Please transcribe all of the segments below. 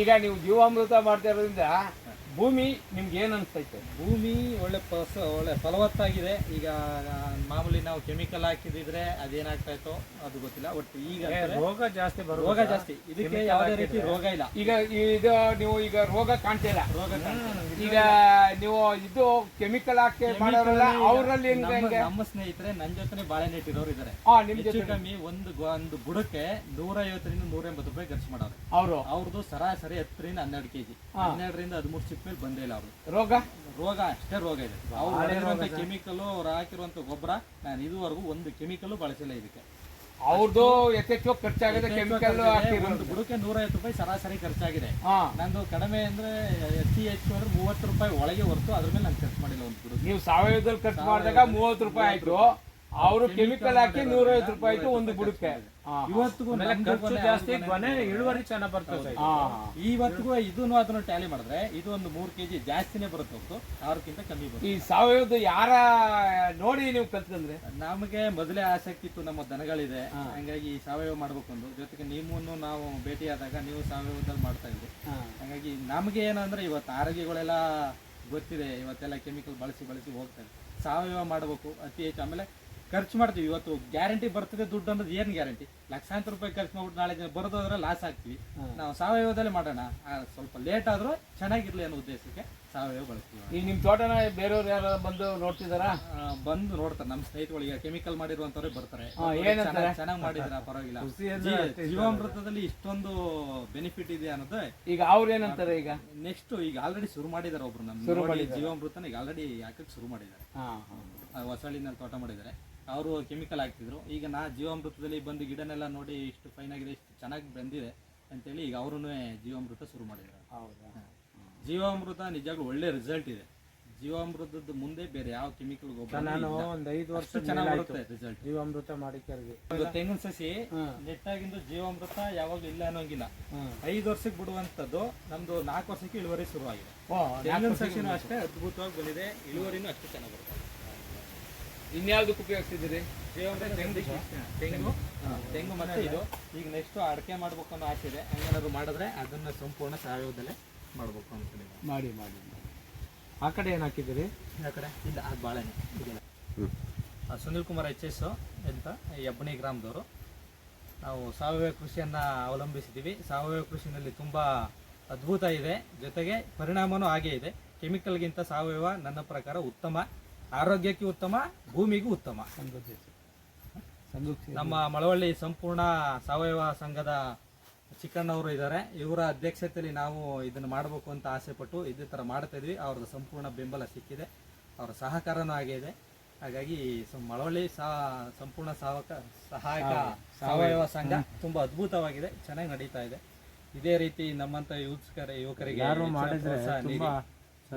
ಈಗ ನೀವು ಜೀವಾಮೃತ ಮಾಡ್ತಾ ಇರೋದ್ರಿಂದ ಭೂಮಿ ನಿಮ್ಗೆ ಏನ್ ಅನ್ಸ್ತೈತೆ? ಭೂಮಿ ಒಳ್ಳೆ ಫಲವತ್ತಾಗಿದೆ. ಈಗ ಮಾಮೂಲಿ ನಾವು ಕೆಮಿಕಲ್ ಹಾಕಿದ್ರೆ ಅದೇನಾಗ್ತಾ ಇತ್ತು ಅದು ಗೊತ್ತಿಲ್ಲ. ಒಟ್ಟು ಈಗ ರೋಗ ಜಾಸ್ತಿ ಇದಕ್ಕೆ ಯಾವುದೇ ರೀತಿ ರೋಗ ಇಲ್ಲ. ಈಗ ಇದು ನೀವು ಈಗ ರೋಗ ಕಾಣ್ತಿಲ್ಲ. ಈಗ ನೀವು ಇದು ಕೆಮಿಕಲ್ ಹಾಕಿ ಮಾಡೋರಲ್ಲ, ಅವರಲ್ಲಿ ನಮ್ಮ ಸ್ನೇಹಿತರೆ ನನ್ನ ಜೊತೆ ಬಾಳೆ ನೆಟ್ಟಿರೋರು ಇದಾರೆ. ಹೆಚ್ಚು ಕಮ್ಮಿ ಒಂದು ಬುಡಕ್ಕೆ 150ರಿಂದ 180 ರೂಪಾಯಿ ಖರ್ಚು ಮಾಡೋರು. ಅವ್ರದ್ದು ಸರಾಸರಿ 10ರಿಂದ 12 kg, 12ರಿಂದ 13 ಚಿಪ್ ಮೇಲೆ ಬಂದೇ ಇಲ್ಲ. ಅವರು ರೋಗ ಅಷ್ಟೇ ರೋಗ ಇದೆ. ಅವ್ರು ಮಾಡಿರುವಂತ ಕೆಮಿಕಲ್, ಅವ್ರು ಹಾಕಿರುವಂತ ಗೊಬ್ಬರ ನಾನು ಇದುವರೆಗೂ ಒಂದು ಕೆಮಿಕಲ್ ಬಳಸಿಲ್ಲ. ಇದಕ್ಕೆ ಅವ್ರದ್ದು ಯಥೇಚ್ಛ ಖರ್ಚಾಗಿದೆ. ಕೆಮಿಕಲ್ ಒಂದು ಬುಡಕ್ಕೆ 150 ರೂಪಾಯಿ ಸರಾಸರಿ ಖರ್ಚಾಗಿದೆ. ನಂದು ಕಡಿಮೆ ಅಂದ್ರೆ ಹೆಚ್ಚು ಅಂದ್ರೆ 30 ರೂಪಾಯಿ ಒಳಗೆ ಹೊರತು ಅದ್ರ ಮೇಲೆ ನಾನು ಖರ್ಚು ಮಾಡಿಲ್ಲ. ಒಂದು ಬುಡಕ್ಕೆ ನೀವು ಸಾವಯವದಲ್ಲಿ ಖರ್ಚು ಮಾಡಿದಾಗ 30 ರೂಪಾಯಿ ಆಯ್ತು, ಅವರು ಕೆಮಿಕಲ್ ಹಾಕಿ 150 ರೂಪಾಯಿ ಆಯ್ತು ಒಂದು ಬುಡಕ್ಕೆ. ಇವತ್ತಿಗೂ ಖರ್ಚು ಜಾಸ್ತಿ, ಇಳುವರಿ ಚೆನ್ನಾಗಿ ಬರ್ತದೆ. ಇವತ್ತಿಗೂ ಇದನ್ನು ಅದನ್ನು ಟ್ಯಾಲಿ ಮಾಡಿದ್ರೆ ಇದು ಒಂದು 3 kg ಜಾಸ್ತಿನೇ ಬರುತ್ತೆ ಹೊರತು 6ಕ್ಕಿಂತ ಕಮ್ಮಿ ಬರುತ್ತೆ. ಈ ಸಾವಯವದ ಯಾರ ನೋಡಿ ನೀವು ಕಲ್ತಂದ್ರೆ? ನಮಗೆ ಮೊದಲೇ ಆಸಕ್ತಿ ಇತ್ತು, ನಮ್ಮ ದನಗಳಿದೆ, ಹಂಗಾಗಿ ಸಾವಯವ ಮಾಡ್ಬೇಕು ಅಂದು. ಜೊತೆಗೆ ನಿಮ್ಮನ್ನು ನಾವು ಭೇಟಿಯಾದಾಗ ನೀವು ಸಾವಯವದಲ್ಲಿ ಮಾಡ್ತಾ ಇದ್ರಿ. ಹಂಗಾಗಿ ನಮ್ಗೆ ಏನಂದ್ರೆ ಇವತ್ತು ಆರೋಗ್ಯಗಳೆಲ್ಲ ಗೊತ್ತಿದೆ. ಇವತ್ತೆಲ್ಲ ಕೆಮಿಕಲ್ ಬಳಸಿ ಹೋಗ್ತಾರೆ. ಸಾವಯವ ಮಾಡಬೇಕು ಅತಿ ಹೆಚ್ಚು. ಆಮೇಲೆ ಖರ್ಚು ಮಾಡ್ತೀವಿ. ಇವತ್ತು ಗ್ಯಾರಂಟಿ ಬರ್ತದೆ ದುಡ್ಡು ಅನ್ನೋದು ಏನ್ ಗ್ಯಾರಂಟಿ? ಲಕ್ಷಾಂತರ ರೂಪಾಯಿ ಖರ್ಚು ಮಾಡ್ಬಿಟ್ಟು ನಾಳೆ ಬರೋದಾದ್ರೆ ಲಾಸ್ ಆಗ್ತೀವಿ. ನಾವು ಸಾವಯವದಲ್ಲೇ ಮಾಡೋಣ, ಸ್ವಲ್ಪ ಲೇಟ್ ಆದ್ರೂ ಚೆನ್ನಾಗಿರ್ಲಿ ಅನ್ನೋ ಉದ್ದೇಶಕ್ಕೆ ಸಾವಯವ ಬಳಸ್ತೀವಿ. ಈಗ ನಿಮ್ ತೋಟನ ಬೇರೆಯವ್ರು ಯಾರು ಬಂದು ನೋಡ್ತಿದಾರ? ಬಂದು ನೋಡ್ತಾರೆ. ನಮ್ಮ ಸ್ನೇಹಿತಗಳಿಗೆ ಕೆಮಿಕಲ್ ಮಾಡಿರುವಂತವ್ರೆ ಬರ್ತಾರೆ. ಚೆನ್ನಾಗಿ ಮಾಡಿದ್ರ ಪರವಾಗಿಲ್ಲ. ಜೀವಾಮೃತದಲ್ಲಿ ಇಷ್ಟೊಂದು ಬೆನಿಫಿಟ್ ಇದೆ ಅನ್ನೋದು. ಈಗ ಅವ್ರು ಏನಂತಾರೆ? ಈಗ ನೆಕ್ಸ್ಟ್ ಈಗ ಆಲ್ರೆಡಿ ಶುರು ಮಾಡಿದಾರೆ. ಒಬ್ರು ನಮ್ಮ ಜೀವಾಮೃತನ ಈಗ ಆಲ್ರೆಡಿ ಹಾಕಕ್ ಶುರು ಮಾಡಿದ್ದಾರೆ. ಹೊಸಳ್ಳಿನಲ್ಲಿ ತೋಟ ಮಾಡಿದ್ದಾರೆ. ಅವರು ಕೆಮಿಕಲ್ ಹಾಕ್ತಿದ್ರು. ಈಗ ನಾ ಜೀವಾಮೃತದಲ್ಲಿ ಬಂದು ಗಿಡನೆಲ್ಲ ನೋಡಿ ಇಷ್ಟು ಫೈನ್ ಆಗಿದೆ, ಇಷ್ಟು ಚೆನ್ನಾಗಿ ಬಂದಿದೆ ಅಂತೇಳಿ ಈಗ ಅವರು ಜೀವಾಮೃತ ಶುರು ಮಾಡಿದ್ದಾರೆ. ಜೀವಾಮೃತ ನಿಜವಾಗ್ಲೂ ಒಳ್ಳೆ ರಿಸಲ್ಟ್ ಇದೆ. ಜೀವಾಮೃತದ ಮುಂದೆ ಬೇರೆ ಯಾವ ಕೆಮಿಕಲ್ ಗೊಬ್ಬರ ನಾನು ಒಂದು 5 ವರ್ಷ ಚೆನ್ನಾಗಿ ಬರುತ್ತೆ ರಿಸಲ್ಟ್. ಜೀವಾಮೃತ ಮಾಡಿಕರಿಗೆ ತೆಂಗಿನ ಸಸಿ ನೆಟ್ಟಾಗಿಂದ ಜೀವಾಮೃತ ಯಾವಾಗಲೂ ಇಲ್ಲ ಅನ್ನೋಂಗಿಲ್ಲ. 5 ವರ್ಷಕ್ಕೆ ಬಿಡುವಂತದ್ದು ನಮ್ದು 4 ವರ್ಷಕ್ಕೆ ಇಳುವರಿ ಶುರುವಾಗಿದೆ. ತೆಂಗಿನ ಸಸಿನೂ ಅಷ್ಟೇ ಅದ್ಭುತವಾಗಿ ಬಂದಿದೆ, ಇಳುವರಿನೂ ಅಷ್ಟೇ ಚೆನ್ನಾಗಿ ಬರುತ್ತೆ. ಇನ್ಯಾವ್ದಕ್ಕೆ ಉಪಯೋಗಿಸ್ತಿದ್ದೀರಿ? ತೆಂಗು ಮತ್ತೆ ಇದು. ಈಗ ನೆಕ್ಸ್ಟ್ ಅಡಿಕೆ ಮಾಡ್ಬೇಕು ಅನ್ನೋ ಆಸೆ ಇದೆ. ಹಂಗೇನಾದ್ರು ಮಾಡಿದ್ರೆ ಅದನ್ನ ಸಂಪೂರ್ಣ ಸಾವಯವದಲ್ಲೇ ಮಾಡ್ಬೇಕು ಅಂತ ಮಾಡಿ. ಆ ಕಡೆ ಏನ್ ಹಾಕಿದ್ದೀರಿ? ಆ ಕಡೆ ಇಲ್ಲ, ಅದು ಬಾಳೆನೆ ಇದೆಲ್ಲ. ಸುನಿಲ್ ಕುಮಾರ್ HS ಅಂತ ಹೆಬ್ಬಣಿ ಗ್ರಾಮದವರು. ನಾವು ಸಾವಯವ ಕೃಷಿಯನ್ನ ಅವಲಂಬಿಸಿದ್ದೀವಿ. ಸಾವಯವ ಕೃಷಿನಲ್ಲಿ ತುಂಬಾ ಅದ್ಭುತ ಇದೆ, ಜೊತೆಗೆ ಪರಿಣಾಮನೂ ಹಾಗೇ ಇದೆ. ಕೆಮಿಕಲ್ಗಿಂತ ಸಾವಯವ ನನ್ನ ಪ್ರಕಾರ ಉತ್ತಮ, ಆರೋಗ್ಯಕ್ಕೆ ಉತ್ತಮ, ಭೂಮಿಗೂ ಉತ್ತಮ. ನಮ್ಮ ಮಳವಳ್ಳಿ ಸಂಪೂರ್ಣ ಸಾವಯವ ಸಂಘದ ಚಿಕ್ಕಣ್ಣವರು ಇದ್ದಾರೆ. ಇವರ ಅಧ್ಯಕ್ಷತೆಯಲ್ಲಿ ನಾವು ಇದನ್ನು ಮಾಡಬೇಕು ಅಂತ ಆಸೆ ಪಟ್ಟು ಇದೇ ಥರ ಮಾಡ್ತಾ ಇದ್ವಿ. ಅವ್ರದ್ದು ಸಂಪೂರ್ಣ ಬೆಂಬಲ ಸಿಕ್ಕಿದೆ, ಅವರ ಸಹಕಾರನೂ ಆಗಿದೆ. ಹಾಗಾಗಿ ಮಳವಳ್ಳಿ ಸಂಪೂರ್ಣ ಸಹಾಯಕ ಸಾವಯವ ಸಂಘ ತುಂಬಾ ಅದ್ಭುತವಾಗಿದೆ, ಚೆನ್ನಾಗಿ ನಡೀತಾ ಇದೆ. ಇದೇ ರೀತಿ ನಮ್ಮಂತ ಯುವಕರಿಗೆ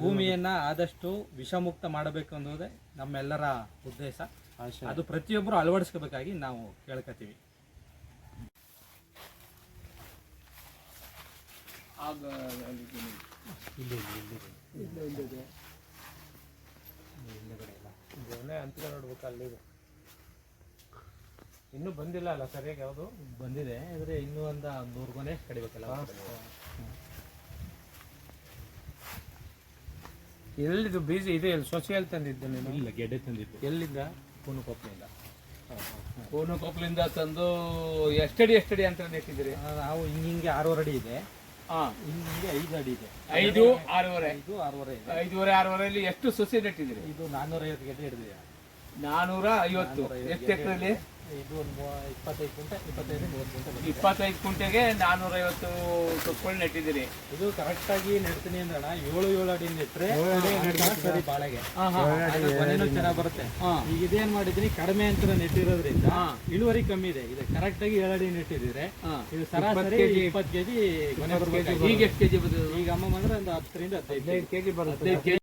ಭೂಮಿಯನ್ನ ಆದಷ್ಟು ವಿಷಮುಕ್ತ ಮಾಡಬೇಕು ಅನ್ನೋದೇ ನಮ್ಮೆಲ್ಲರ ಉದ್ದೇಶ. ಅದು ಪ್ರತಿಯೊಬ್ಬರು ಅಳವಡಿಸ್ಕೋಬೇಕಾಗಿ ನಾವು ಕೇಳ್ಕೊತೀವಿ. ನೋಡ್ಬೇಕು, ಅಲ್ಲಿ ಇನ್ನೂ ಬಂದಿಲ್ಲ ಅಲ್ಲ ಸರಿಯಾಗಿ? ಯಾವುದು ಬಂದಿದೆ ಅಂದ್ರೆ ಇನ್ನೂ ಒಂದು 100 ಗೊನೆ ಕಡಿಬೇಕಲ್ಲ. ಎಲ್ಲಿದು ಬೀಜ ಇದೆ? ಸೊಸೆಯಲ್ಲಿ ತಂದಿದ್ದು ನೀನು? ಇಲ್ಲ, ಗೆಡ್ಡೆ ತಂದಿದ್ದು. ಎಲ್ಲಿಂದ? ಕೋನುಕೊಪ್ಪಲಿಂದ. ಕೋನುಕೊಪ್ಪಲಿಂದ ತಂದು ಎಷ್ಟಡಿ ಅಂತ ನೆಟ್ಟಿದ್ದೀರಿ? ನಾವು ಹಿಂಗೆ 6 ಅಡಿ ಇದೆ, ಹಿಂಗೆ 5 ಅಡಿ ಇದೆ. 5, 6.5. 5, 6.5 ಎಷ್ಟು ಸೊಸೆ ನೆಟ್ಟಿದ್ದೀರಿ? ಇದು 450 ಗೆಡ್ಡೆ ಹಿಡಿದಿದೆ. 450. ಎಷ್ಟು ಎಕರೆಯಲ್ಲಿ? ಇದು 25 ಕುಂಟೆ, 25 ಕುಂಟೆಗೆ 450 ಸೊಪ್ಪುಗಳು ನೆಟ್ಟಿದ್ದೀರಿ. ಇದು ಕರೆಕ್ಟ್ ಆಗಿ ನೆಡ್ತೀನಿ ಅಂದ್ರೆ 7 ಅಡಿ ನೆಟ್ರೆ ಸರಿ ಬಾಳೆಗೆ ಚೆನ್ನಾಗಿ ಬರುತ್ತೆ. ಈಗ ಇದೇನ್ ಮಾಡಿದ್ರಿ, ಕಡಿಮೆ ಅಂತ ನೆಟ್ಟಿರೋದ್ರಿಂದ ಇಳುವರಿ ಕಮ್ಮಿ ಇದೆ. ಇದು ಕರೆಕ್ಟ್ ಆಗಿ 7 ಅಡಿ ನೆಟ್ಟಿದ್ರೆ ಇದು ಸರಾಸರಿ 20 kg ಗೊನೆ ಬರ್ಬೇಕು. ಈಗ ಎಷ್ಟು kg ಬರ್ತದೆ? ಈಗ ಅಮ್ಮ ಬಂದ್ರೆ ಒಂದು 10ರಿಂದ 15 kg ಬರುತ್ತೆ.